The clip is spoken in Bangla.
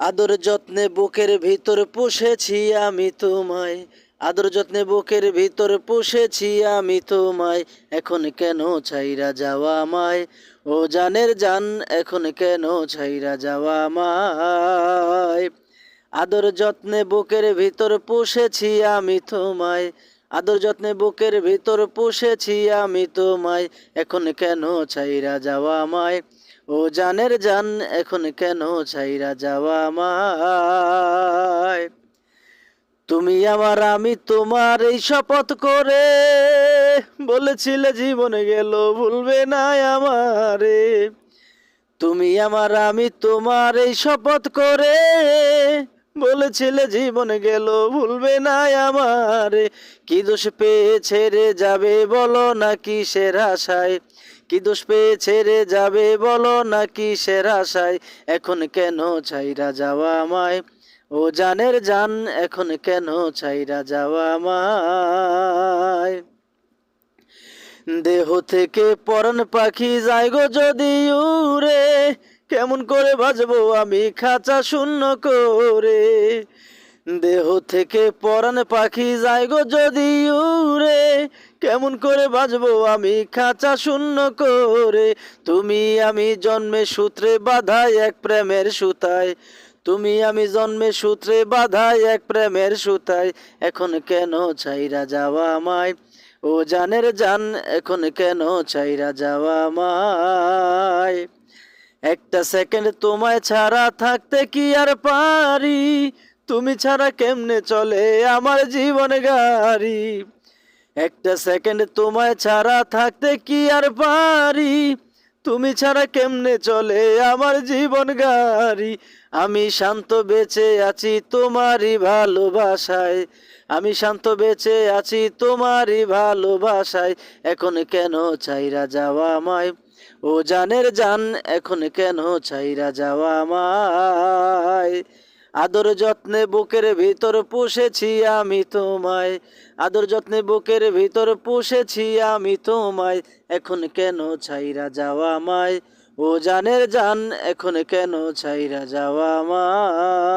আদর যত্নে বুকের ভিতর পুষেছি আমি তোমায়, আদর যত্নে বুকের ভিতর পুষেছি আমি তোমায়, এখন কেন ছাইরা যাওয়া আমায়, ও জানের জান এখন কেন ছাইরা যাওয়া আমায়। আদর যত্নে বুকের ভিতর পুষেছি আমি তোমায়, আদর যত্নে বুকের ভিতর পুষেছি আমি তোমায়, এখন কেন ছাইরা যাওয়া আমায়, ও জানের জান এখন কেন ছাইরা যাওয়া আমায়। তুমি আমার আমি তোমার এই শপথ করে বলেছিলে জীবন গেল ভুলবে না আমারে। তুমি আমার আমি তোমার এই শপথ করে বলেছিলে জীবন গেল ভুলবে না আমারে। কি দোষ পেয়ে ছেড়ে যাবে বলো না কিসের আশায়, কি দোষ পেয়ে ছেড়ে যাবে বলো না কিসের আশায়, এখন কেন ছাইরা যাওয়া আমায়, ও জানের জান এখন কেন ছাইরা যাওয়া আমায়। দেহ থেকে পরাণ পাখি যায় গো যদি উড়ে, কেমন করে বাজবো আমি খাঁচা শূন্য করে। দেহ থেকে পরাণ পাখি যায় গো যদি উড়ে, কেমন করে বাজবো আমি খাঁচা শূন্য করে। তুমি আমি জন্মে সূত্রে বাঁধা এক প্রেমের সুতায়, তুমি আমি জন্মে সূত্রে বাঁধা এক প্রেমের সুতায়, এখন কেন ছাইরা যাওয়া আমায়, ও জানের জান এখন কেন ছাইরা যাওয়া আমায়। একটা সেকেন্ড তোমায় ছাড়া থাকতে কি আর পারি, তুমি ছাড়া কেমনে চলে আমার জীবন গাড়ি। একটা সেকেন্ড তোমায় ছাড়া থাকতে কি আর পারি, তুমি ছাড়া কেমনে চলে আমার জীবন গাড়ি। আমি শান্ত বেঁচে আছি তোমারই ভালোবাসায়, আমি শান্ত বেঁচে আছি তোমারই ভালোবাসায়, এখন কেন ছাইরা যাওয়া আমায়, ও জানের জান এখন কেন ছাইরা যাওয়া আমায়। আদর যত্নে বুকের ভিতর পুষেছি আমি তোমায়, আদর যত্নে বুকের ভিতর পুষেছি আমি তোমায়, এখন কেন ছাইরা যাওয়া আমায়, ও জানের জান এখন কেন ছাইরা যাওয়া আমায়।